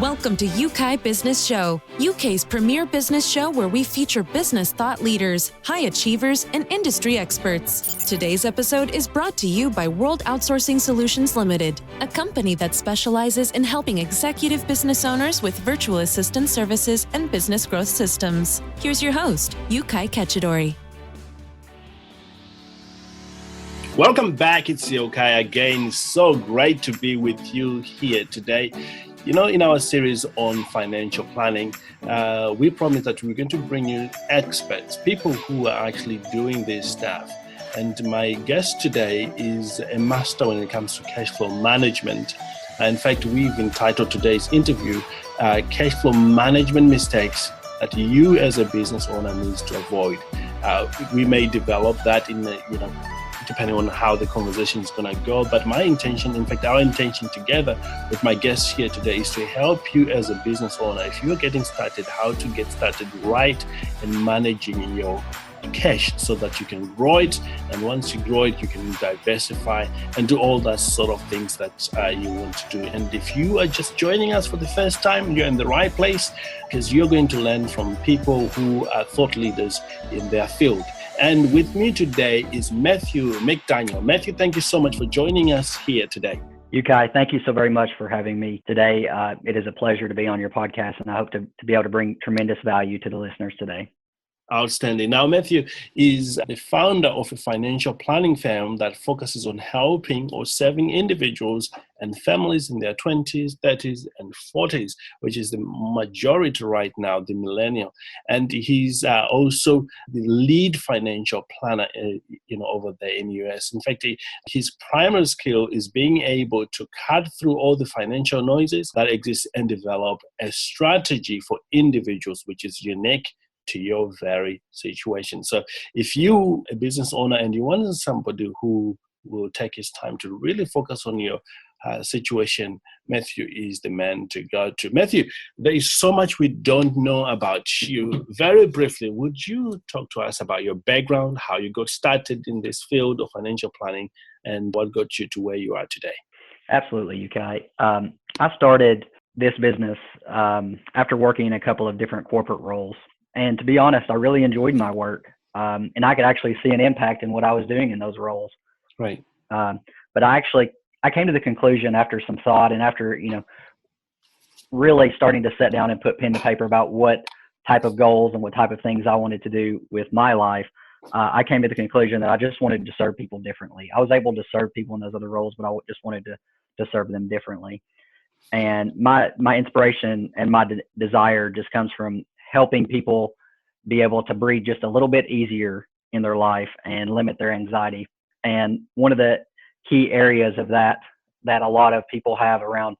Welcome to UK Business Show, UK's premier business show where we feature business thought leaders, high achievers, and industry experts. Today's episode is brought to you by World Outsourcing Solutions Limited, a company that specializes in helping executive business owners with virtual assistant services and business growth systems. Here's your host, Yukai Kechidori. Welcome back. It's Yokai again. So great to be with you here today. You know, in our series on financial planning, we promised that we're going to bring you experts, people who are actually doing this stuff. And my guest today is a master when it comes to cash flow management. In fact, we've entitled today's interview, Cashflow Management Mistakes that you as a business owner needs to avoid. We may develop that in depending on how the conversation is going to go. But my intention, in fact, our intention together with my guests here today is to help you as a business owner. If you're getting started, how to get started right in managing your cash so that you can grow it. And once you grow it, you can diversify and do all that sort of things that you want to do. And if you are just joining us for the first time, you're in the right place because you're going to learn from people who are thought leaders in their field. And with me today is Matthew McDaniel. Matthew, thank you so much for joining us here today. Yukai, thank you so very much for having me today. It is a pleasure to be on your podcast, and I hope to be able to bring tremendous value to the listeners today. Outstanding. Now, Matthew is the founder of a financial planning firm that focuses on helping or serving individuals and families in their 20s, 30s, and 40s, which is the majority right now, the millennial. And he's also the lead financial planner, over there in the US. In fact, his primary skill is being able to cut through all the financial noises that exist and develop a strategy for individuals, which is unique to your very situation. So if you a business owner and you want somebody who will take his time to really focus on your situation, Matthew is the man to go to. Matthew, there is so much we don't know about you. Very briefly, would you talk to us about your background, how you got started in this field of financial planning, and what got you to where you are today? Absolutely, Yukai. I started this business after working in a couple of different corporate roles. And to be honest, I really enjoyed my work, and I could actually see an impact in what I was doing in those roles. Right. But I came to the conclusion after some thought and after, really starting to sit down and put pen to paper about what type of goals and what type of things I wanted to do with my life. I came to the conclusion that I just wanted to serve people differently. I was able to serve people in those other roles, but I just wanted to serve them differently. And my inspiration and my desire just comes from helping people be able to breathe just a little bit easier in their life and limit their anxiety. And one of the key areas of that a lot of people have around,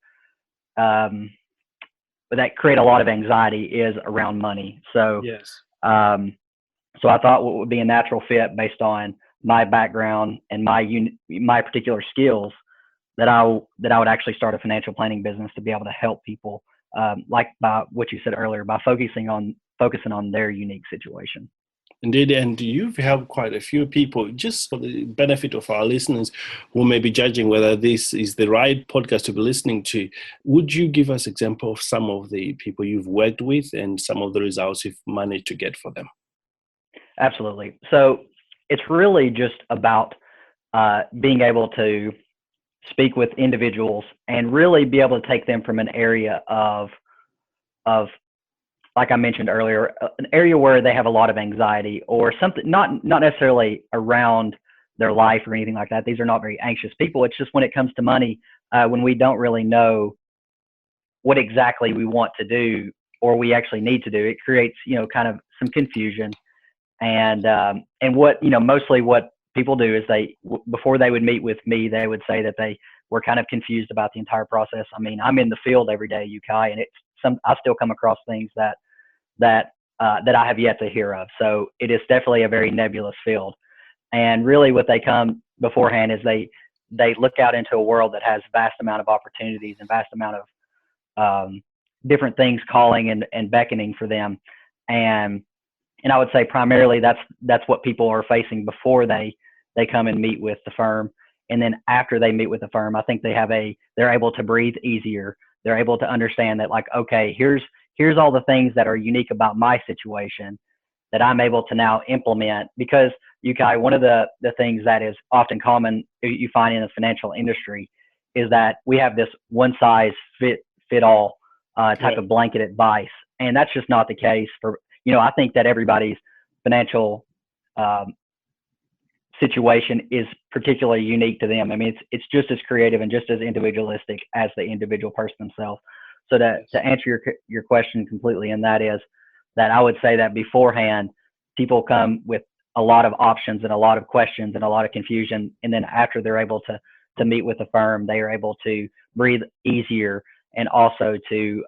that create a lot of anxiety is around money. So, yes. So I thought what would be a natural fit based on my background and my particular skills that I would actually start a financial planning business to be able to help people. Like by what you said earlier, by focusing on their unique situation. Indeed, and you've helped quite a few people. Just for the benefit of our listeners who may be judging whether this is the right podcast to be listening to, would you give us example of some of the people you've worked with and some of the results you've managed to get for them? Absolutely. So it's really just about being able to speak with individuals and really be able to take them from an area of like I mentioned earlier, an area where they have a lot of anxiety or something, not necessarily around their life or anything like that. These are not very anxious people. It's just when it comes to money, when we don't really know what exactly we want to do or we actually need to do, it creates, kind of some confusion. And what, mostly what people do is before they would meet with me, they would say that they were kind of confused about the entire process. I mean, I'm in the field every day, Yukai, and I still come across things that I have yet to hear of. So it is definitely a very nebulous field. And really what they come beforehand is they look out into a world that has vast amount of opportunities and vast amount of different things calling and beckoning for them. And I would say primarily that's what people are facing before they come and meet with the firm, And then after they meet with the firm, I think they're able to breathe easier. They're able to understand that, like, okay, here's all the things that are unique about my situation that I'm able to now implement. Because one of the things that is often common you find in the financial industry is that we have this one size fit all type of blanket advice. And that's just not the case for, I think that everybody's financial situation is particularly unique to them. I mean, it's just as creative and just as individualistic as the individual person themselves. So to answer your question completely, and that is that I would say that beforehand, people come with a lot of options and a lot of questions and a lot of confusion. And then after they're able to meet with the firm, they are able to breathe easier, and also to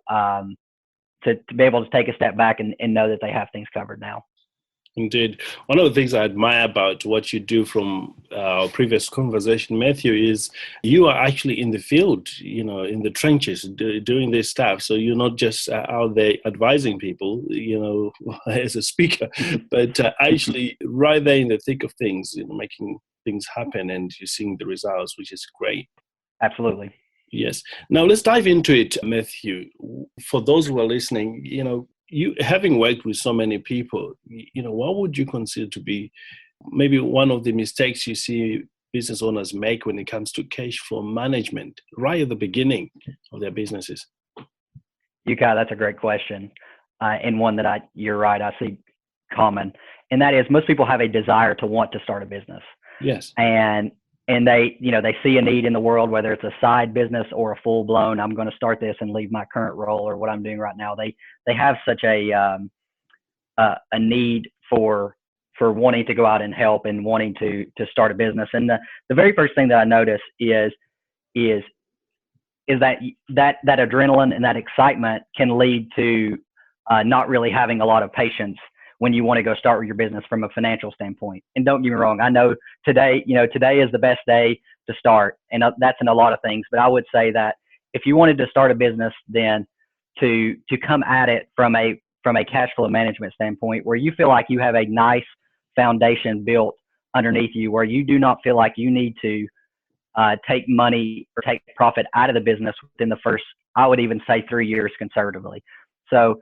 be able to take a step back and know that they have things covered now. Indeed. One of the things I admire about what you do from our previous conversation, Matthew, is you are actually in the field, in the trenches, doing this stuff. So you're not just out there advising people, as a speaker, but actually right there in the thick of things, making things happen, and you're seeing the results, which is great. Absolutely. Yes. Now let's dive into it, Matthew. For those who are listening, you having worked with so many people, what would you consider to be maybe one of the mistakes you see business owners make when it comes to cash flow management right at the beginning of their businesses? That's a great question. And one that you're right, I see common. And that is, most people have a desire to want to start a business. Yes. And they see a need in the world, whether it's a side business or a full blown, I'm going to start this and leave my current role or what I'm doing right now. They have such a need for wanting to go out and help and wanting to start a business. And the very first thing that I notice is that adrenaline and that excitement can lead to not really having a lot of patience when you want to go start with your business from a financial standpoint. And don't get me wrong, I know today is the best day to start, and that's in a lot of things. But I would say that if you wanted to start a business, then to come at it from a cash flow management standpoint, where you feel like you have a nice foundation built underneath you, where you do not feel like you need to take money or take profit out of the business within the first, I would even say, 3 years conservatively. So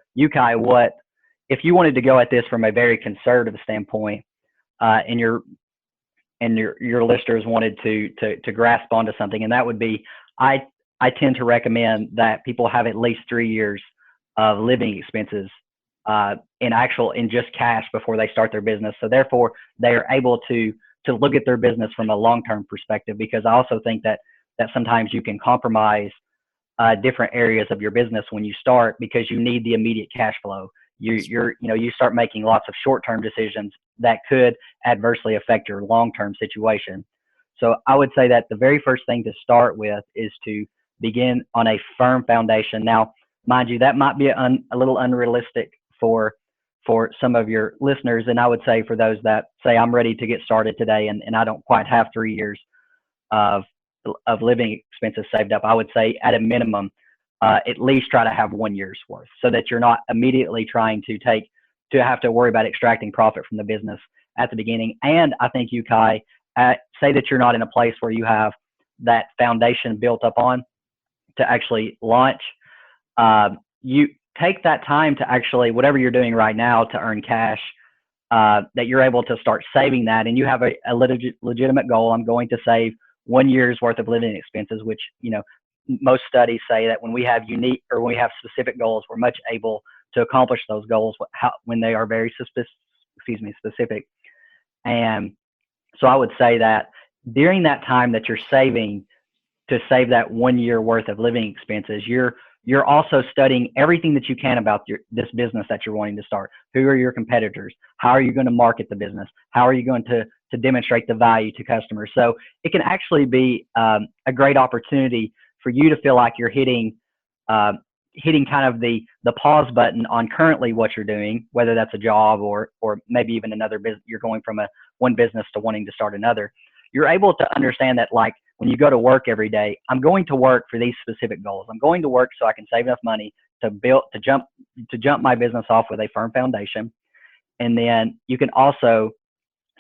if you wanted to go at this from a very conservative standpoint, and your listeners wanted to grasp onto something, and that would be, I tend to recommend that people have at least 3 years of living expenses in just cash before they start their business. So therefore, they are able to look at their business from a long-term perspective, because I also think that sometimes you can compromise different areas of your business when you start, because you need the immediate cash flow. You start making lots of short-term decisions that could adversely affect your long-term situation. So I would say that the very first thing to start with is to begin on a firm foundation. Now, mind you, that might be a little unrealistic for some of your listeners. And I would say for those that say, I'm ready to get started today, and I don't quite have 3 years of living expenses saved up, I would say at a minimum, at least try to have 1 year's worth, so that you're not immediately trying to have to worry about extracting profit from the business at the beginning. And I think say that you're not in a place where you have that foundation built up on to actually launch. You take that time to actually, whatever you're doing right now to earn cash, that you're able to start saving that, and you have a legitimate goal. I'm going to save 1 year's worth of living expenses, which, most studies say that when we have specific goals, we're much able to accomplish those goals when they are very specific. And so I would say that during that time that you're saving to save that 1 year worth of living expenses, you're also studying everything that you can about this business that you're wanting to start. Who are your competitors? How are you going to market the business? How are you going to demonstrate the value to customers? So it can actually be a great opportunity for you to feel like you're hitting kind of the pause button on currently what you're doing, whether that's a job or maybe even another business. You're going from one business to wanting to start another. You're able to understand that, like, when you go to work every day, I'm going to work for these specific goals. I'm going to work so I can save enough money to jump my business off with a firm foundation. And then you can also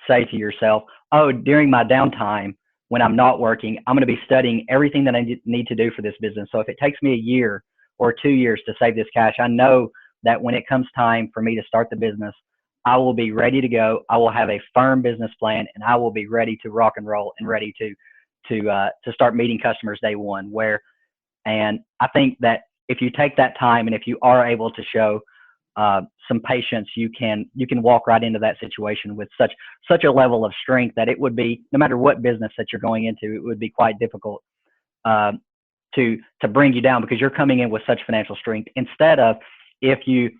say to yourself, oh, during my downtime, when I'm not working, I'm going to be studying everything that I need to do for this business. So if it takes me a year or 2 years to save this cash, I know that when it comes time for me to start the business, I will be ready to go. I will have a firm business plan, and I will be ready to rock and roll and ready to start meeting customers day one. And I think that if you take that time and if you are able to show some patience, you can walk right into that situation with such a level of strength that it would be, no matter what business that you're going into, it would be quite difficult to bring you down, because you're coming in with such financial strength. Instead of, if you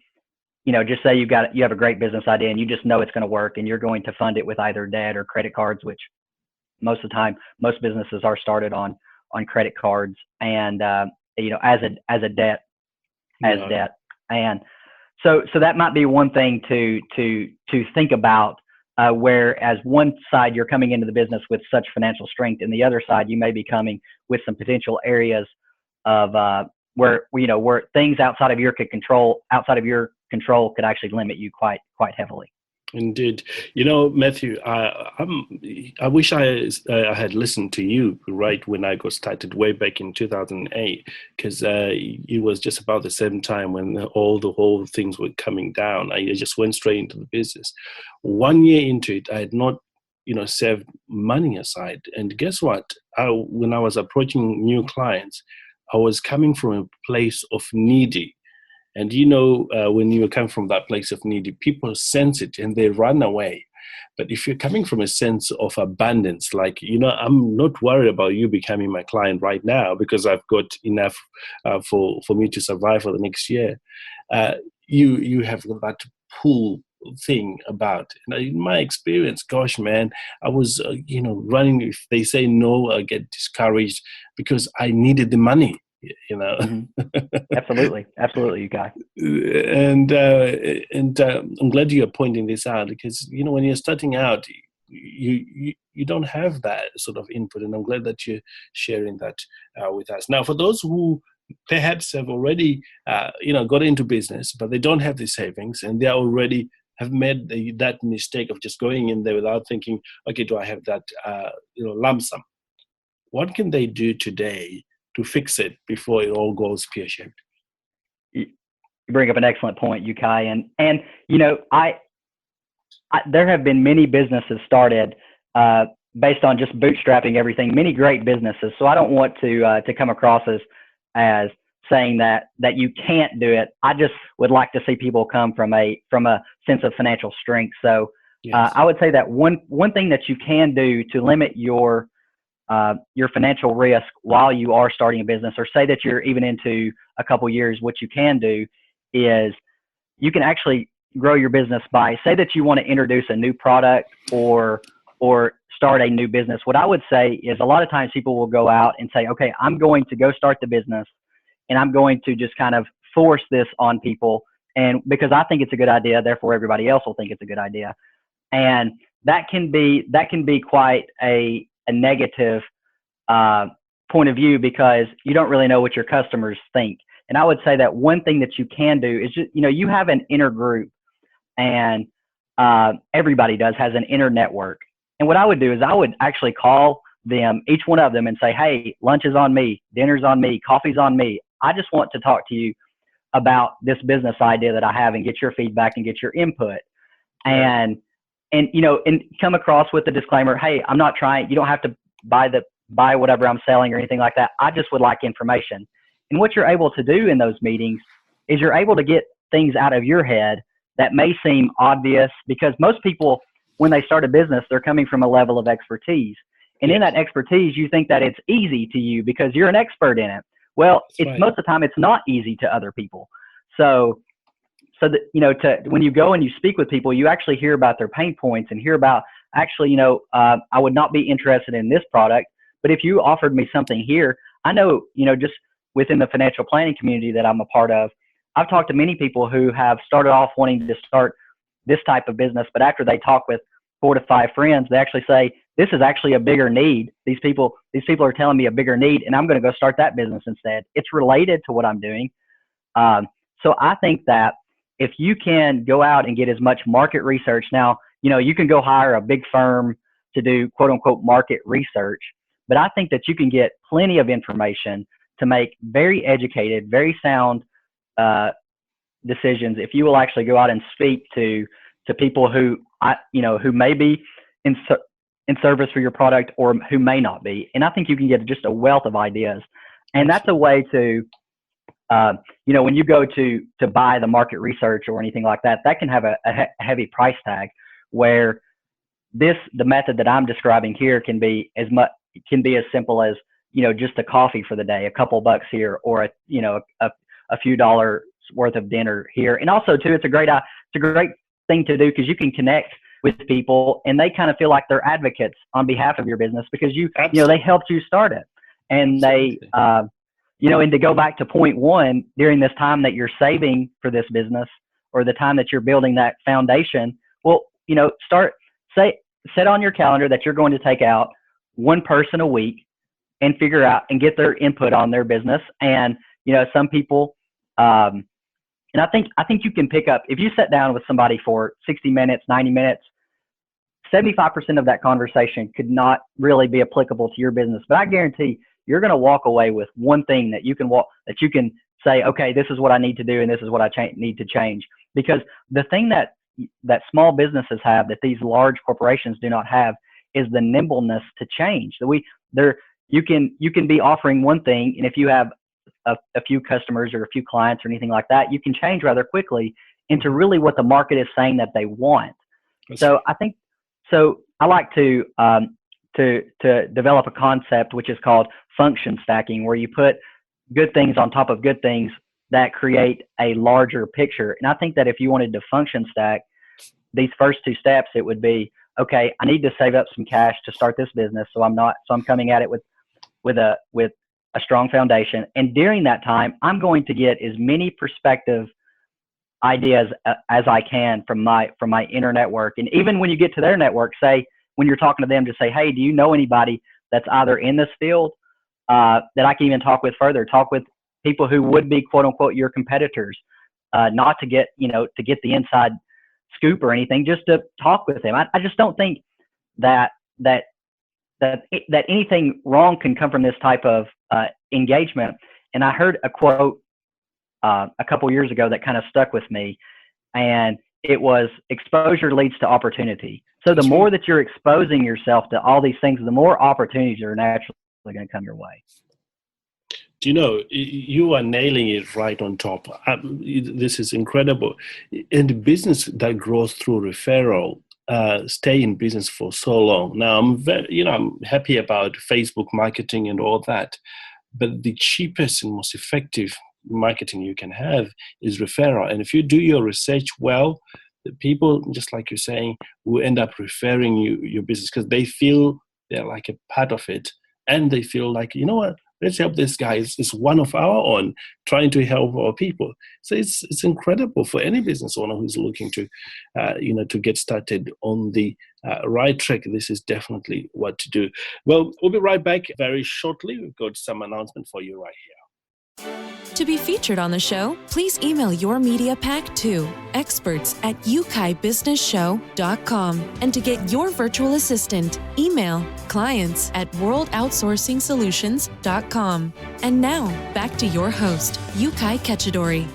just say you have a great business idea and you just know it's going to work, and you're going to fund it with either debt or credit cards, which most of the time most businesses are started on credit cards, and as debt. And so that might be one thing to think about, whereas one side you're coming into the business with such financial strength, and the other side you may be coming with some potential areas of where things outside of your control could actually limit you quite heavily. Indeed. Matthew, I wish I had listened to you right when I got started way back in 2008, because it was just about the same time when the whole things were coming down. I just went straight into the business. 1 year into it, I had not, saved money aside. And guess what? When I was approaching new clients, I was coming from a place of needy. And when you come from that place of needy, people sense it and they run away. But if you're coming from a sense of abundance, like, I'm not worried about you becoming my client right now because I've got enough for me to survive for the next year. You have that pull thing about. In my experience, gosh, man, I was, running. If they say no, I get discouraged because I needed the money. Mm-hmm. Absolutely, you guys. And I'm glad you're pointing this out, because when you're starting out, you don't have that sort of input, and I'm glad that you're sharing that with us. Now, for those who perhaps have already got into business, but they don't have the savings, and they already have made that mistake of just going in there without thinking, okay, do I have that lump sum? What can they do today to fix it before it all goes pear-shaped? You bring up an excellent point, Yukai, and I there have been many businesses started based on just bootstrapping everything. Many great businesses. So I don't want to come across as saying that you can't do it. I just would like to see people come from a sense of financial strength. So yes. I would say that one thing that you can do to limit your financial risk while you are starting a business, or say that you're even into a couple years, what you can do is you can actually grow your business by, say that you want to introduce a new product or start a new business. What I would say is, a lot of times people will go out and say, okay, I'm going to go start the business, and I'm going to just kind of force this on people, and because I think it's a good idea, therefore everybody else will think it's a good idea. And that can be quite a negative point of view, because you don't really know what your customers think. And I would say that one thing that you can do is just, you have an inner group, and everybody has an inner network. And what I would do is I would actually call them, each one of them, and say, hey, lunch is on me, dinner's on me, coffee's on me. I just want to talk to you about this business idea that I have, and get your feedback and get your input. And come across with the disclaimer, hey, I'm not trying, you don't have to buy whatever I'm selling or anything like that. I just would like information. And what you're able to do in those meetings is you're able to get things out of your head that may seem obvious, because most people, when they start a business, they're coming from a level of expertise. And in that expertise, you think that it's easy to you because you're an expert in it. Well, most of the time, it's not easy to other people. So that, when you go and you speak with people, you actually hear about their pain points and hear about, actually, I would not be interested in this product, but if you offered me something here, I know, just within the financial planning community that I'm a part of, I've talked to many people who have started off wanting to start this type of business, but after they talk with 4 to 5 friends, they actually say, this is actually a bigger need. These people are telling me a bigger need, and I'm going to go start that business instead. It's related to what I'm doing. So I think that if you can go out and get as much market research, now, you can go hire a big firm to do quote unquote market research. But I think that you can get plenty of information to make very educated, very sound decisions if you will actually go out and speak to people who who may be in service for your product or who may not be. And I think you can get just a wealth of ideas. And that's a way to, when you go to buy the market research or anything like that, that can have a heavy price tag, where the method that I'm describing here can be as simple as, just a coffee for the day, a couple bucks here, or a few dollars worth of dinner here. And also too, it's a great thing to do because you can connect with people and they kind of feel like they're advocates on behalf of your business because they helped you start it. And they, and to go back to point one, during this time that you're saving for this business or the time that you're building that foundation, well, set on your calendar that you're going to take out one person a week and figure out and get their input on their business. And, some people, and I think you can pick up, if you sit down with somebody for 60 minutes, 90 minutes, 75% of that conversation could not really be applicable to your business. But I guarantee you're going to walk away with one thing that you can say, okay, this is what I need to do and this is what I need to change. Because the thing that small businesses have that these large corporations do not have is the nimbleness to change. You can be offering one thing, and if you have a few customers or a few clients or anything like that, you can change rather quickly into really what the market is saying that they want. So I like to develop a concept which is called function stacking, where you put good things on top of good things that create a larger picture. And I think that if you wanted to function stack these first two steps, it would be, okay, I need to save up some cash to start this business. So I'm coming at it with a strong foundation. And during that time, I'm going to get as many perspective ideas as I can from my inner network. And even when you get to their network, say, when you're talking to them, just say, hey, do you know anybody that's either in this field that I can even talk with further? Talk with people who would be, quote unquote, your competitors, not to get the inside scoop or anything, just to talk with them. I just don't think that anything wrong can come from this type of engagement. And I heard a quote a couple years ago that kind of stuck with me, and it was, exposure leads to opportunity. So the more that you're exposing yourself to all these things, the more opportunities are naturally going to come your way. Do you know, you are nailing it right on top. This is incredible. And the business that grows through referral stay in business for so long. Now, I'm happy about Facebook marketing and all that, but the cheapest and most effective marketing you can have is referral. And if you do your research well, the people, just like you're saying, will end up referring your business because they feel they're like a part of it, and they feel like, you know what, let's help this guy. It's one of our own, trying to help our people. So it's incredible for any business owner who's looking to, to get started on the right track. This is definitely what to do. Well, we'll be right back very shortly. We've got some announcement for you right here. To be featured on the show, please email your media pack to experts@ukaibusinessshow.com. And to get your virtual assistant, email clients@worldoutsourcingsolutions.com. And now, back to your host, Yukai Kechidori.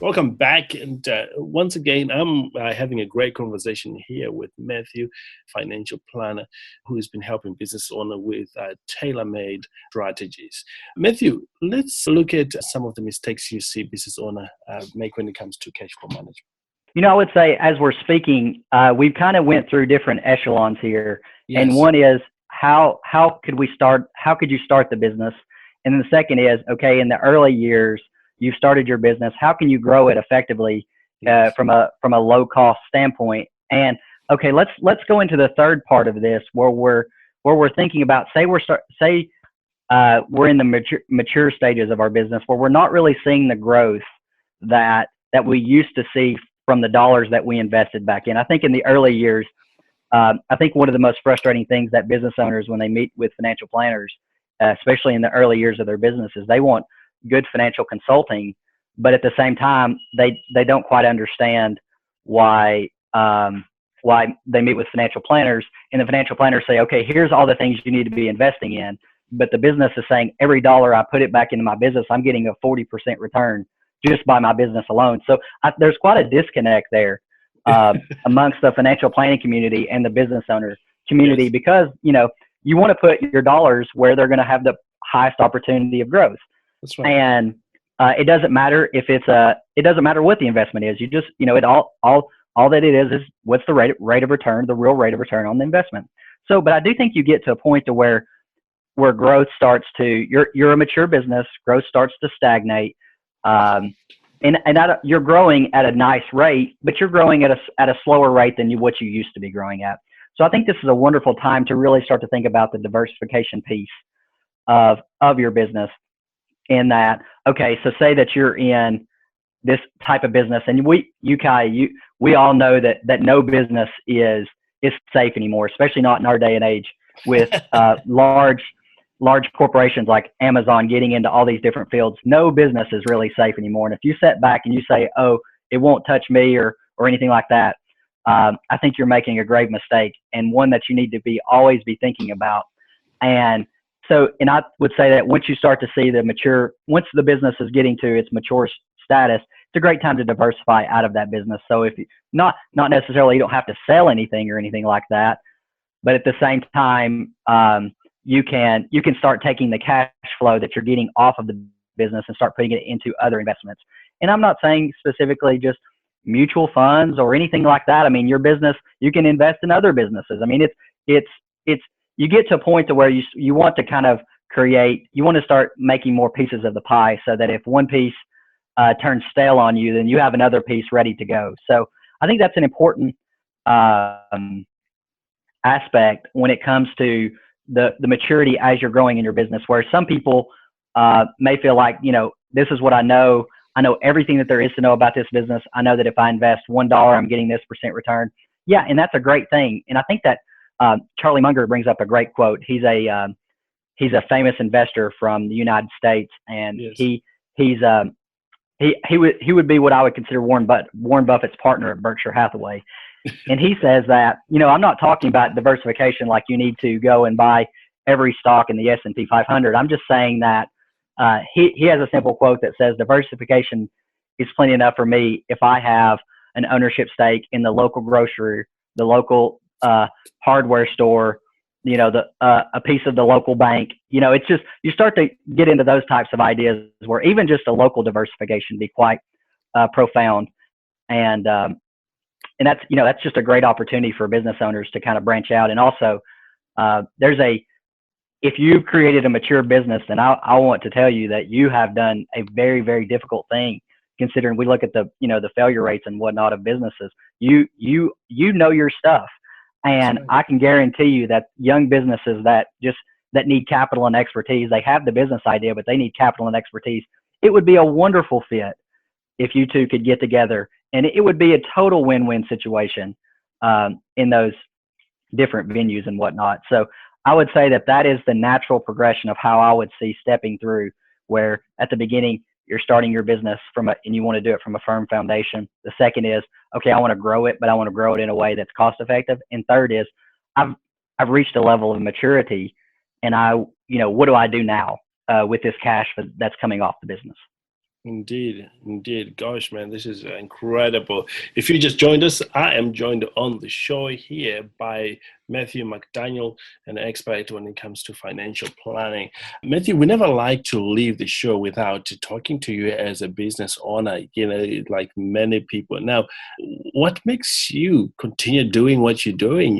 Welcome back. And once again, I'm having a great conversation here with Matthew, financial planner, who has been helping business owner with tailor-made strategies. Matthew, let's look at some of the mistakes you see business owner make when it comes to cash flow management. I would say, as we're speaking, we've kind of went through different echelons here. Yes. And one is, how could you start the business? And then the second is, okay, in the early years, you've started your business, how can you grow it effectively from a low cost standpoint? And okay, let's go into the third part of this, where we're thinking about, say we're in the mature stages of our business, where we're not really seeing the growth that we used to see from the dollars that we invested back in. I think in the early years, I think one of the most frustrating things that business owners, when they meet with financial planners, especially in the early years of their businesses, they want good financial consulting, but at the same time, they don't quite understand why why they meet with financial planners, and the financial planners say, okay, here's all the things you need to be investing in. But the business is saying every dollar I put it back into my business, I'm getting a 40% return just by my business alone. So there's quite a disconnect there amongst the financial planning community and the business owner community, Yes. because, you want to put your dollars where they're going to have the highest opportunity of growth. That's right. And it doesn't matter if it doesn't matter what the investment is. You just, it all that it is what's the rate of return, the real rate of return on the investment. So, but I do think you get to a point to where growth starts to, you're a mature business, growth starts to stagnate. And you're growing at a nice rate, but you're growing at a slower rate than what you used to be growing at. So I think this is a wonderful time to really start to think about the diversification piece of your business. In that, okay, so say that you're in this type of business, and we all know that no business is safe anymore, especially not in our day and age, with large corporations like Amazon getting into all these different fields. No business is really safe anymore. And if you sit back and you say, oh, it won't touch me or anything like that, I think you're making a grave mistake, and one that you need to always be thinking about. And I would say that once you start to see once the business is getting to its mature status, it's a great time to diversify out of that business. So if you, not necessarily, you don't have to sell anything or anything like that, but at the same time, you can start taking the cash flow that you're getting off of the business and start putting it into other investments. And I'm not saying specifically just mutual funds or anything like that. I mean, your business, you can invest in other businesses. I mean, it's you get to a point to where you want to kind of you want to start making more pieces of the pie, so that if one piece turns stale on you, then you have another piece ready to go. So I think that's an important aspect when it comes to the maturity as you're growing in your business, where some people may feel like, this is what I know. I know everything that there is to know about this business. I know that if I invest $1, I'm getting this % return. Yeah, and that's a great thing. And I think that Charlie Munger brings up a great quote. He's a famous investor from the United States, and Yes. he would be what I would consider Warren Buffett's partner at Berkshire Hathaway. And he says that, I'm not talking about diversification like you need to go and buy every stock in the S&P 500. I'm just saying that he has a simple quote that says diversification is plenty enough for me if I have an ownership stake in the local grocery, the local hardware store, a piece of the local bank. It's just, you start to get into those types of ideas where even just a local diversification be quite profound. And that's just a great opportunity for business owners to kind of branch out. And also, if you've created a mature business, then I want to tell you that you have done a very, very difficult thing, considering we look at the failure rates and whatnot of businesses. You know your stuff. And Right. I can guarantee you that young businesses that need capital and expertise, they have the business idea, but they need capital and expertise. It would be a wonderful fit if you two could get together, and it would be a total win-win situation in those different venues and whatnot. So I would say that is the natural progression of how I would see stepping through, where at the beginning you're starting your business and you want to do it from a firm foundation. The second is, okay, I want to grow it, but I want to grow it in a way that's cost effective. And third is, I've reached a level of maturity, and what do I do now with this cash that's coming off the business? Indeed. Gosh, man, this is incredible. If you just joined us, I am joined on the show here by Matthew McDaniel, an expert when it comes to financial planning. Matthew, we never like to leave the show without talking to you as a business owner, like many people. Now, what makes you continue doing what you're doing?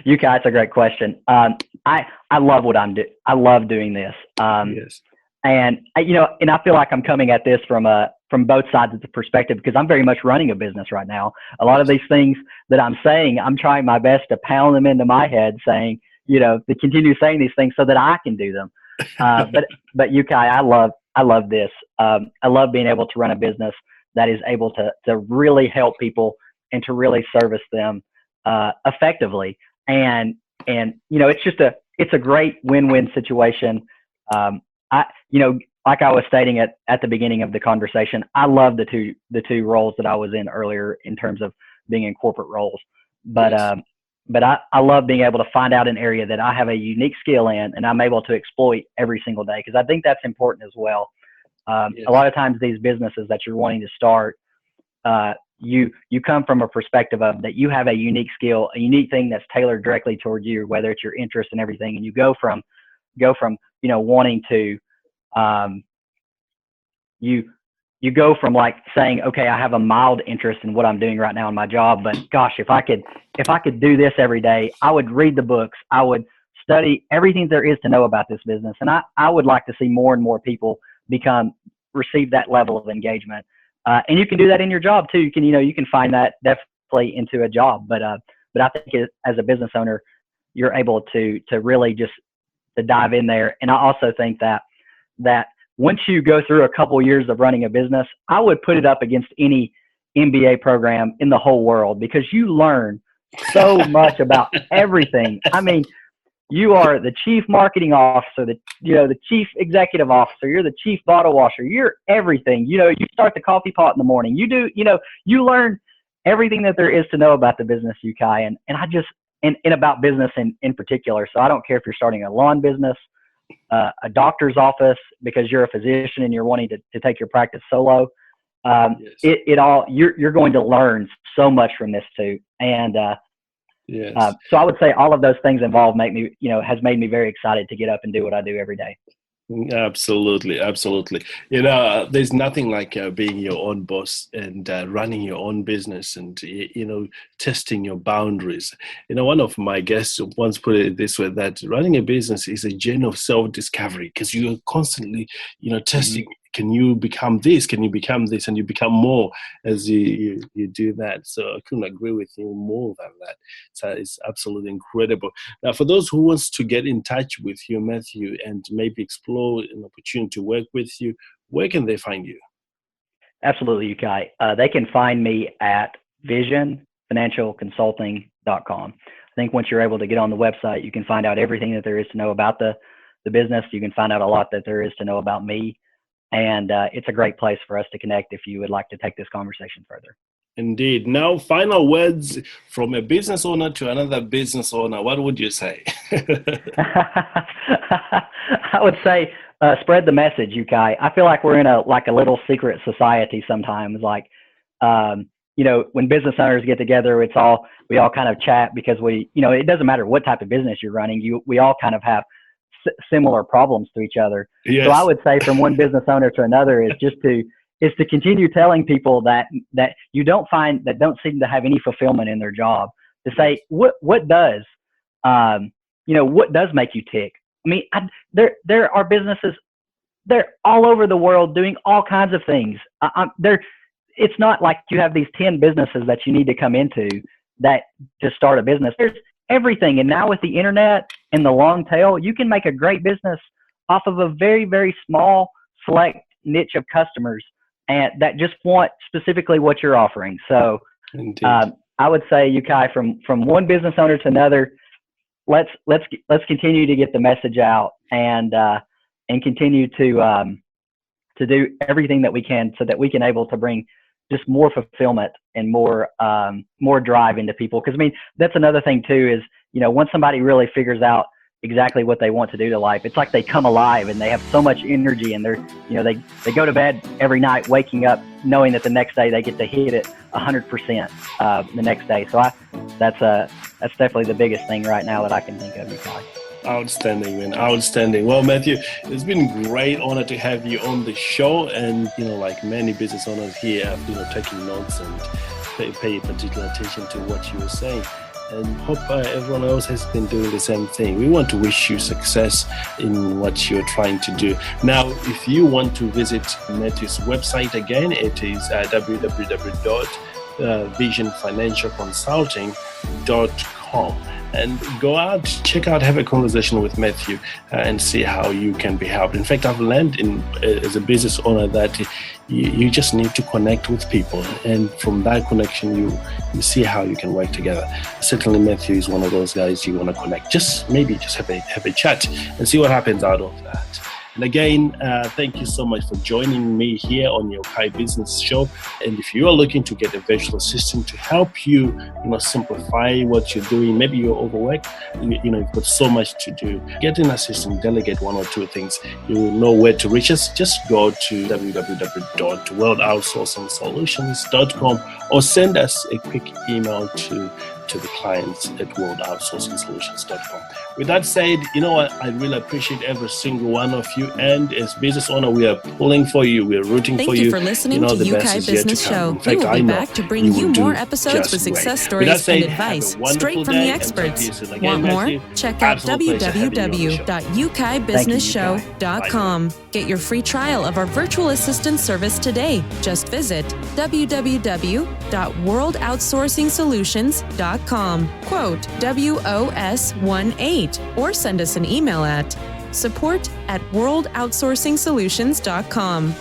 You guys, a great question. I love what I'm doing. I love doing this. Yes. And I feel like I'm coming at this from both sides of the perspective, because I'm very much running a business right now. A lot of these things that I'm saying, I'm trying my best to pound them into my head, saying, to continue saying these things so that I can do them. But you Kai, I love this. I love being able to run a business that is able to really help people and to really service them effectively. And it's a great win-win situation. like I was stating at the beginning of the conversation, I love the two roles that I was in earlier in terms of being in corporate roles. But Yes. but I love being able to find out an area that I have a unique skill in and I'm able to exploit every single day, because I think that's important as well. A Yes. lot of times these businesses that you're wanting to start, you come from a perspective of that you have a unique skill, a unique thing that's tailored directly toward you, whether it's your interest and everything, and you go from wanting to you go from like saying, okay, I have a mild interest in what I'm doing right now in my job, but gosh, if I could do this every day, I would read the books, I would study everything there is to know about this business, and I would like to see more and more people receive that level of engagement. And you can do that in your job too. You can find that definitely into a job, but I think as a business owner, you're able to really just to dive in there. And I also think that once you go through a couple of years of running a business, I would put it up against any MBA program in the whole world, because you learn so much about everything. I mean, you are the chief marketing officer, the chief executive officer, you're the chief bottle washer, you're everything. You start the coffee pot in the morning. You learn everything that there is to know about the business, Yukai, and about business in particular. So I don't care if you're starting a lawn business, a doctor's office because you're a physician and you're wanting to take your practice solo. Yes. You're going to learn so much from this too. And Yes. so I would say all of those things involved has made me very excited to get up and do what I do every day. Absolutely, absolutely. There's nothing like being your own boss and running your own business and, testing your boundaries. One of my guests once put it this way, that running a business is a journey of self-discovery, because you're constantly, testing. Can you become this? Can you become this? And you become more as you do that. So I couldn't agree with you more than that. So it's absolutely incredible. Now, for those who wants to get in touch with you, Matthew, and maybe explore an opportunity to work with you, where can they find you? Absolutely, Yukai. They can find me at visionfinancialconsulting.com. I think once you're able to get on the website, you can find out everything that there is to know about the business. You can find out a lot that there is to know about me. And it's a great place for us to connect if you would like to take this conversation further. Indeed. Now, final words from a business owner to another business owner. What would you say? I would say spread the message, Yukai. I feel like we're in a little secret society sometimes. When business owners get together, we all kind of chat because it doesn't matter what type of business you're running. We all kind of have similar problems to each other. Yes. So I would say from one business owner to another is to continue telling people that don't seem to have any fulfillment in their job, to say what does make you tick. I mean, there are businesses, they're all over the world doing all kinds of things. It's not like you have these 10 businesses that you need to come into to start a business. There's everything. And now with the internet and the long tail, you can make a great business off of a very, very small select niche of customers and that just want specifically what you're offering. So I would say, Yukai, from one business owner to another, let's continue to get the message out and continue to do everything that we can so that we can able to bring just more fulfillment and more drive into people. Because I mean, that's another thing too, is once somebody really figures out exactly what they want to do to life, it's like they come alive and they have so much energy, and they go to bed every night waking up knowing that the next day they get to hit it 100% the next day. So that's definitely the biggest thing right now that I can think of, Yukai. Outstanding, man. Outstanding. Well, Matthew, it's been a great honor to have you on the show. And, like many business owners here, I've, taking notes and pay particular attention to what you were saying. And hope everyone else has been doing the same thing. We want to wish you success in what you're trying to do. Now, if you want to visit Matthew's website again, it is www.visionfinancialconsulting.com. And go out, check out, have a conversation with Matthew and see how you can be helped. In fact, I've learned as a business owner that you just need to connect with people. And from that connection, you see how you can work together. Certainly, Matthew is one of those guys you want to connect. Just have a chat and see what happens out of that. And again, thank you so much for joining me here on your Kai Business Show. And if you are looking to get a virtual assistant to help you, simplify what you're doing, maybe you're overworked, you've got so much to do, get an assistant, delegate one or two things. You will know where to reach us. Just go to www.worldoutsourcingsolutions.com or send us a quick email to the clients at worldoutsourcingsolutions.com. With that said, I really appreciate every single one of you. And as business owner, we are pulling for you. We are rooting for you. Thank you for listening to UK Business Show. We will be back to bring you more episodes with success stories and advice straight from the experts. Want more? Check out www.ukbusinessshow.com. Get your free trial of our virtual assistant service today. Just visit www.worldoutsourcingsolutions.com. Quote WOS18 or send us an email at support@worldoutsourcingsolutions.com.